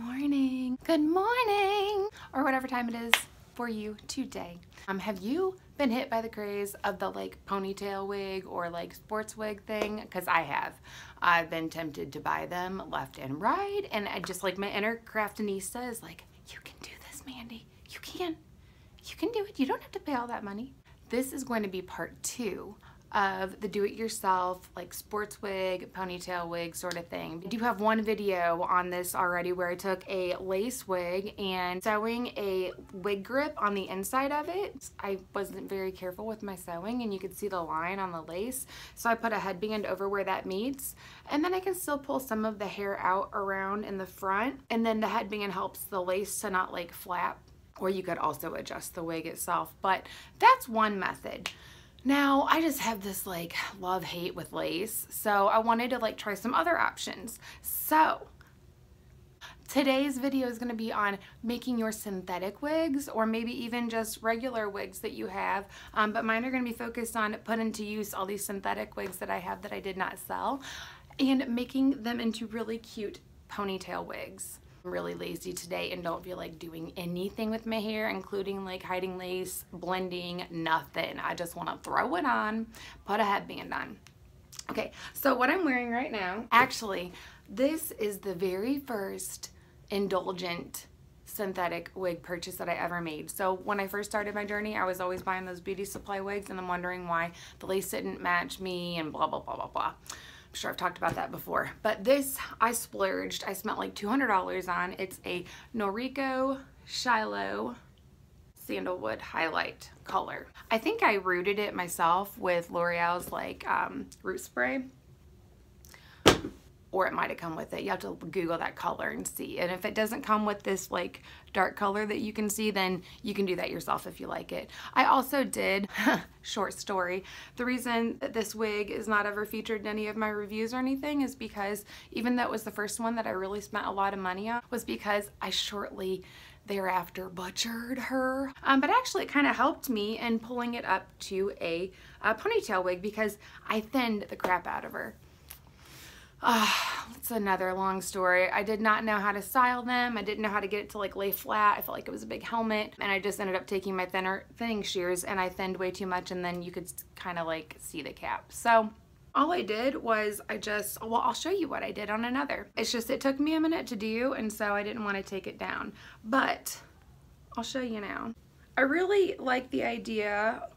morning, good morning, or whatever time it is for you today. Have you been hit by the craze of the like ponytail wig or like sports wig thing? Because I have. I've been tempted to buy them left and right, and I just like my inner craftinista is like, you can do this, Mandy. You can do it. You don't have to pay all that money. This is going to be part 2 of the do-it-yourself like sports wig, ponytail wig sort of thing. I do have one video on this already where I took a lace wig and sewing a wig grip on the inside of it. I wasn't very careful with my sewing and you could see the line on the lace, so I put a headband over where that meets, and then I can still pull some of the hair out around in the front, and then the headband helps the lace to not like flap, or you could also adjust the wig itself, but that's one method. Now, I just have this like love-hate with lace, so I wanted to like try some other options. So today's video is going to be on making your synthetic wigs, or maybe even just regular wigs that you have, but mine are going to be focused on putting to use all these synthetic wigs that I have that I did not sell and making them into really cute ponytail wigs. I'm really lazy today and don't feel like doing anything with my hair, including like hiding lace, blending, nothing. I just want to throw it on, put a headband on. Okay, so what I'm wearing right now, actually, this is the very first indulgent synthetic wig purchase that I ever made. So when I first started my journey, I was always buying those beauty supply wigs and I'm wondering why the lace didn't match me and blah, blah, blah, blah, blah. I'm sure I've talked about that before, but this I splurged. I spent like $200 on. It's a Noriko Shiloh sandalwood highlight color. I think I rooted it myself with L'Oreal's like root spray, or it might have come with it. You have to Google that color and see. And if it doesn't come with this like dark color that you can see, then you can do that yourself if you like it. I also did, short story, the reason that this wig is not ever featured in any of my reviews or anything is because even though it was the first one that I really spent a lot of money on, was because I shortly thereafter butchered her. But actually it kind of helped me in pulling it up to a ponytail wig because I thinned the crap out of her. It's another long story. I did not know how to style them. I didn't know how to get it to like lay flat. I felt like it was a big helmet, and I just ended up taking my thinning shears and I thinned way too much, and then you could kind of like see the cap. So all I did was well, I'll show you what I did on another. It's just it took me a minute to do, and so I didn't want to take it down, but I'll show you now. I really like the idea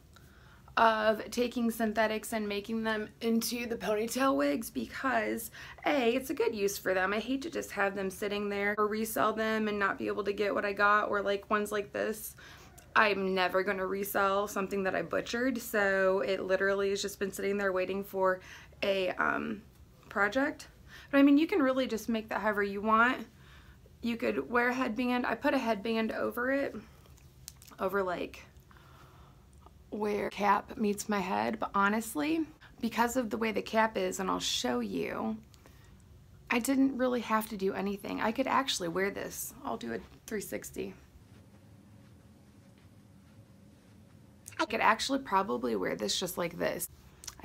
of taking synthetics and making them into the ponytail wigs because A, it's a good use for them. I hate to just have them sitting there or resell them and not be able to get what I got, or like ones like this. I'm never going to resell something that I butchered, so it literally has just been sitting there waiting for a project. But I mean, you can really just make that however you want. You could wear a headband. I put a headband over it, over like where cap meets my head, but honestly, because of the way the cap is, and I'll show you, I didn't really have to do anything. I could actually wear this. I'll do a 360. I could actually probably wear this just like this.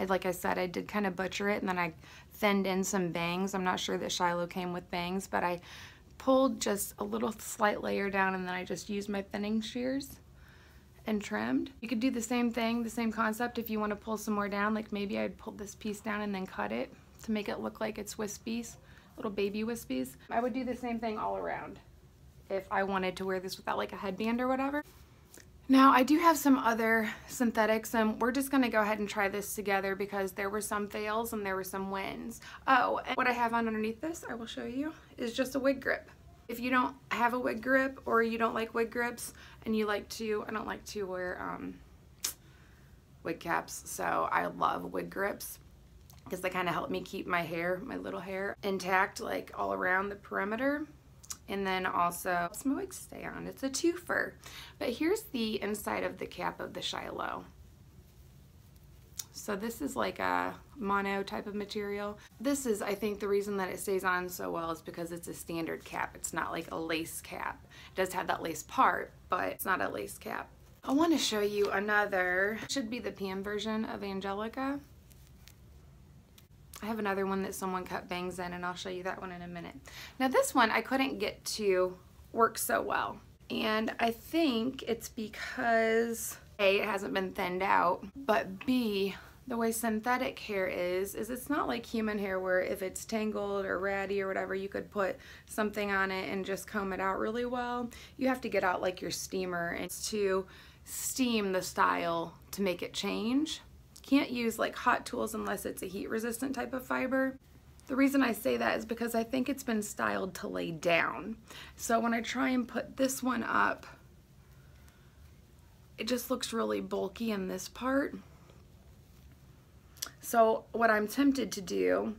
Like I said, I did kind of butcher it, and then I thinned in some bangs. I'm not sure that Shiloh came with bangs, but I pulled just a little slight layer down, and then I just used my thinning shears and trimmed. You could do the same thing, the same concept if you want to pull some more down. Like maybe I'd pull this piece down and then cut it to make it look like it's wispies, little baby wispies. I would do the same thing all around if I wanted to wear this without like a headband or whatever. Now I do have some other synthetics, and we're just going to go ahead and try this together because there were some fails and there were some wins. Oh, and what I have on underneath this, I will show you, is just a wig grip. If you don't have a wig grip, or you don't like wig grips and you like to, I don't like to wear wig caps, so I love wig grips because they kind of help me keep my hair, my little hair, intact like all around the perimeter, and then also helps my wig stay on. It's a twofer. But here's the inside of the cap of the Shiloh. So this is like a mono type of material. This is, I think, the reason that it stays on so well is because it's a standard cap. It's not like a lace cap. It does have that lace part, but it's not a lace cap. I want to show you another, should be the PM version of Angelica. I have another one that someone cut bangs in, and I'll show you that one in a minute. Now this one I couldn't get to work so well, and I think it's because A, it hasn't been thinned out, but B, the way synthetic hair is it's not like human hair where if it's tangled or ratty or whatever, you could put something on it and just comb it out really well. You have to get out like your steamer and to steam the style to make it change. Can't use like hot tools unless it's a heat resistant type of fiber. The reason I say that is because I think it's been styled to lay down. So when I try and put this one up, it just looks really bulky in this part. So what I'm tempted to do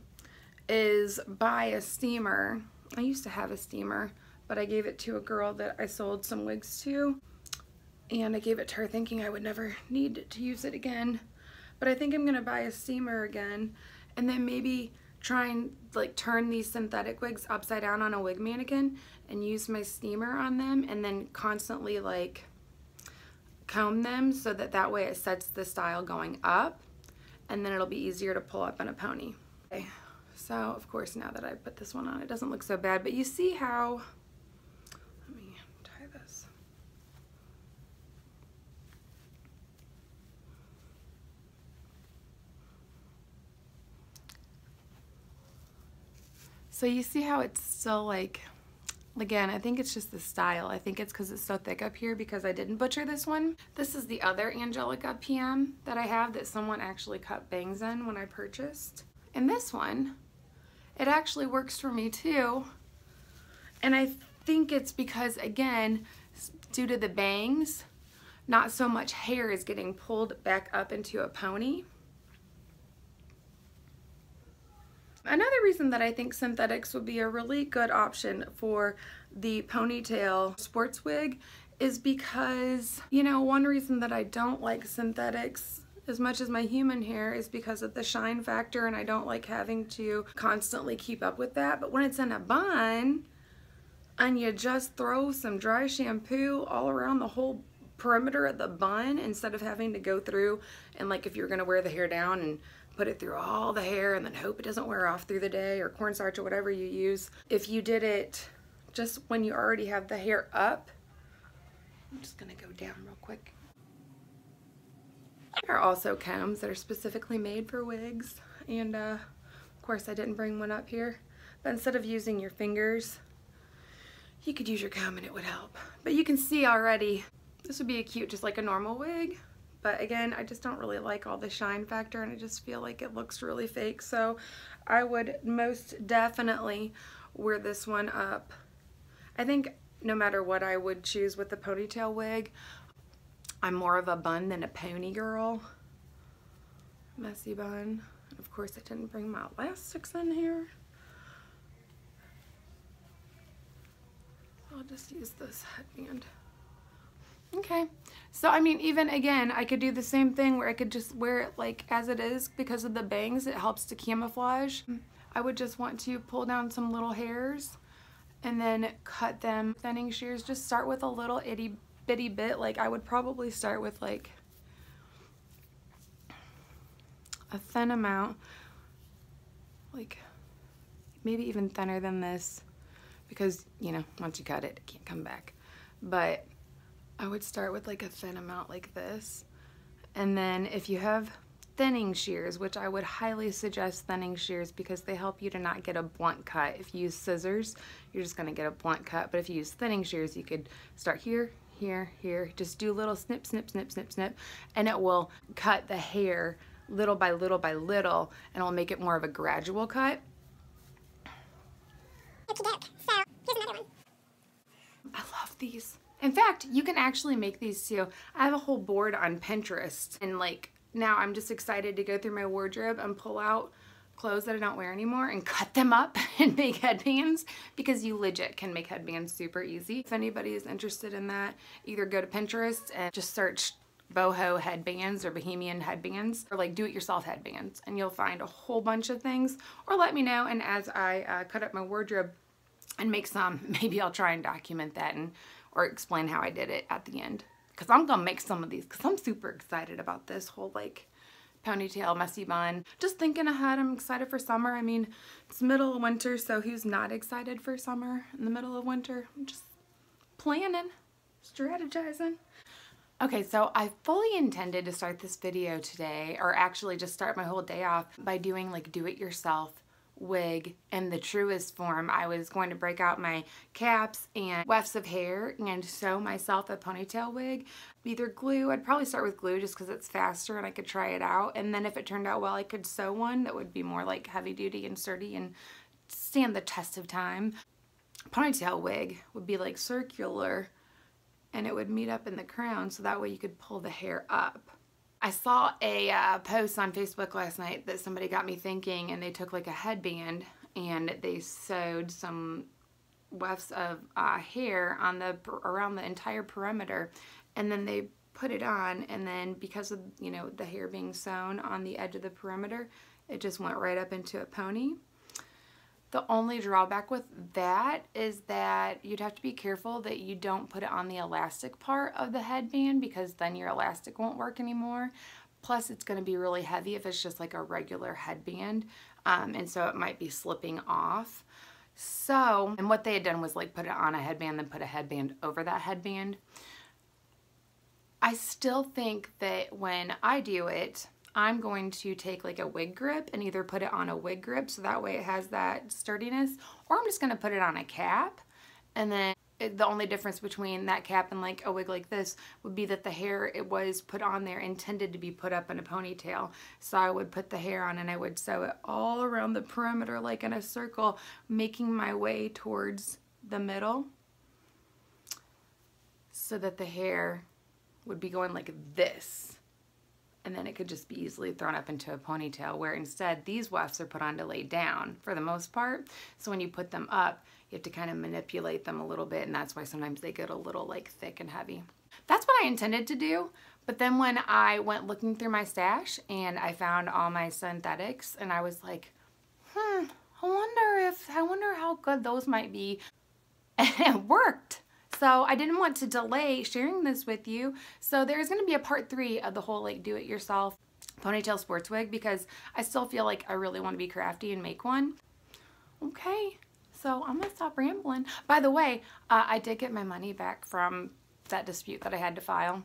is buy a steamer. I used to have a steamer, but I gave it to a girl that I sold some wigs to, and I gave it to her thinking I would never need to use it again. But I think I'm gonna buy a steamer again, and then maybe try and like turn these synthetic wigs upside down on a wig mannequin and use my steamer on them, and then constantly like comb them so that way it sets the style going up, and then it'll be easier to pull up in a pony. Okay, so of course now that I put this one on, it doesn't look so bad, but you see how, let me tie this. So you see how it's still like, again, I think it's just the style. I think it's because it's so thick up here because I didn't butcher this one. This is the other Angelica PM that I have that someone actually cut bangs in when I purchased. And this one, it actually works for me too. And I think it's because, again, due to the bangs, not so much hair is getting pulled back up into a pony. Another reason that I think synthetics would be a really good option for the ponytail sports wig is because, you know, one reason that I don't like synthetics as much as my human hair is because of the shine factor, and I don't like having to constantly keep up with that. But when it's in a bun and you just throw some dry shampoo all around the whole perimeter of the bun instead of having to go through and, like, if you're gonna wear the hair down and put it through all the hair and then hope it doesn't wear off through the day, or cornstarch or whatever you use. If you did it just when you already have the hair up, I'm just gonna go down real quick. There are also combs that are specifically made for wigs, and of course I didn't bring one up here, but instead of using your fingers, you could use your comb and it would help. But you can see already, this would be a cute, just like a normal wig. But again, I just don't really like all the shine factor, and I just feel like it looks really fake. So I would most definitely wear this one up. I think no matter what I would choose with the ponytail wig, I'm more of a bun than a pony girl. Messy bun. And of course I didn't bring my elastics in here. I'll just use this headband. Okay, so I mean, even again, I could do the same thing where I could just wear it like as it is. Because of the bangs, it helps to camouflage. I would just want to pull down some little hairs and then cut them thinning shears. Just start with a little itty bitty bit. Like, I would probably start with like a thin amount, like maybe even thinner than this, because, you know, once you cut it, it can't come back. But I would start with like a thin amount like this, and then if you have thinning shears, which I would highly suggest thinning shears because they help you to not get a blunt cut. If you use scissors, you're just gonna get a blunt cut, but if you use thinning shears, you could start here, here, here, just do little snip, snip, snip, snip, snip, and it will cut the hair little by little by little, and it'll make it more of a gradual cut. So, here's another one. I love these. In fact, you can actually make these too. I have a whole board on Pinterest, and like now I'm just excited to go through my wardrobe and pull out clothes that I don't wear anymore and cut them up and make headbands, because you legit can make headbands super easy. If anybody is interested in that, either go to Pinterest and just search boho headbands or bohemian headbands, or like do-it-yourself headbands, and you'll find a whole bunch of things. Or let me know, and as I cut up my wardrobe and make some, maybe I'll try and document that and or explain how I did it at the end, because I'm gonna make some of these because I'm super excited about this whole like ponytail, messy bun. Just thinking ahead, I'm excited for summer. I mean, it's middle of winter, so who's not excited for summer in the middle of winter? I'm just planning, strategizing. Okay, so I fully intended to start this video today, or actually just start my whole day off by doing like do-it-yourself wig in the truest form. I was going to break out my caps and wefts of hair and sew myself a ponytail wig. Either glue, I'd probably start with glue just because it's faster and I could try it out, and then if it turned out well I could sew one that would be more like heavy duty and sturdy and stand the test of time. Ponytail wig would be like circular and it would meet up in the crown so that way you could pull the hair up. I saw a post on Facebook last night that somebody got me thinking, and they took like a headband and they sewed some wefts of hair on around the entire perimeter, and then they put it on, and then because of, you know, the hair being sewn on the edge of the perimeter, it just went right up into a pony. The only drawback with that is that you'd have to be careful that you don't put it on the elastic part of the headband, because then your elastic won't work anymore. Plus it's going to be really heavy if it's just like a regular headband, and so it might be slipping off. So, and what they had done was like put it on a headband, then put a headband over that headband. I still think that when I do it, I'm going to take like a wig grip and either put it on a wig grip so that way it has that sturdiness, or I'm just going to put it on a cap. And then the only difference between that cap and like a wig like this would be that the hair it was put on there intended to be put up in a ponytail. So I would put the hair on and I would sew it all around the perimeter like in a circle, making my way towards the middle so that the hair would be going like this. And then it could just be easily thrown up into a ponytail, where instead these wefts are put on to lay down for the most part. So when you put them up, you have to kind of manipulate them a little bit, and that's why sometimes they get a little like thick and heavy. That's what I intended to do, but then when I went looking through my stash and I found all my synthetics, and I was like, I wonder how good those might be. And it worked. So I didn't want to delay sharing this with you. So there's going to be a part 3 of the whole like do-it-yourself ponytail sports wig, because I still feel like I really want to be crafty and make one. Okay, so I'm going to stop rambling. By the way, I did get my money back from that dispute that I had to file.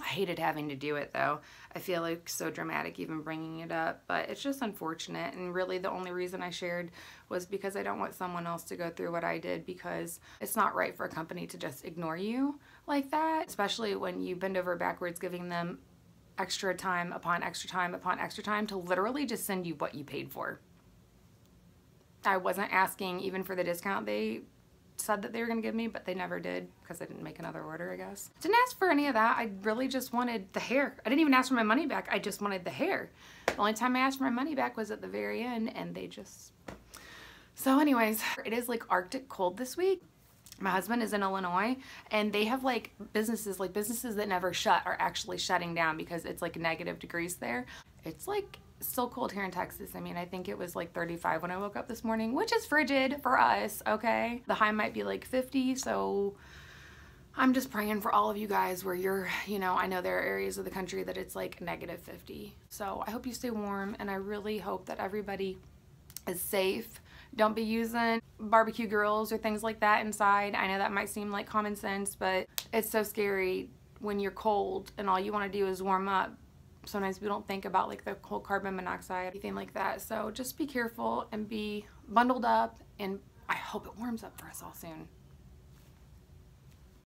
I hated having to do it though. I feel like so dramatic even bringing it up, but it's just unfortunate, and really the only reason I shared was because I don't want someone else to go through what I did, because it's not right for a company to just ignore you like that, especially when you bend over backwards giving them extra time upon extra time upon extra time to literally just send you what you paid for. I wasn't asking even for the discount they said that they were going to give me, but they never did because I didn't make another order, I guess. Didn't ask for any of that. I really just wanted the hair. I didn't even ask for my money back. I just wanted the hair. The only time I asked for my money back was at the very end, and they just... So anyways, it is like Arctic cold this week. My husband is in Illinois, and they have like businesses that never shut are actually shutting down because it's like negative degrees there. It's like still cold here in Texas. I mean, I think it was like 35 when I woke up this morning, which is frigid for us, okay? The high might be like 50, so I'm just praying for all of you guys where you're, you know, I know there are areas of the country that it's like negative 50. So I hope you stay warm, and I really hope that everybody is safe. Don't be using barbecue grills or things like that inside. I know that might seem like common sense, but it's so scary when you're cold and all you want to do is warm up. Sometimes we don't think about like the whole carbon monoxide, anything like that. So just be careful and be bundled up, and I hope it warms up for us all soon.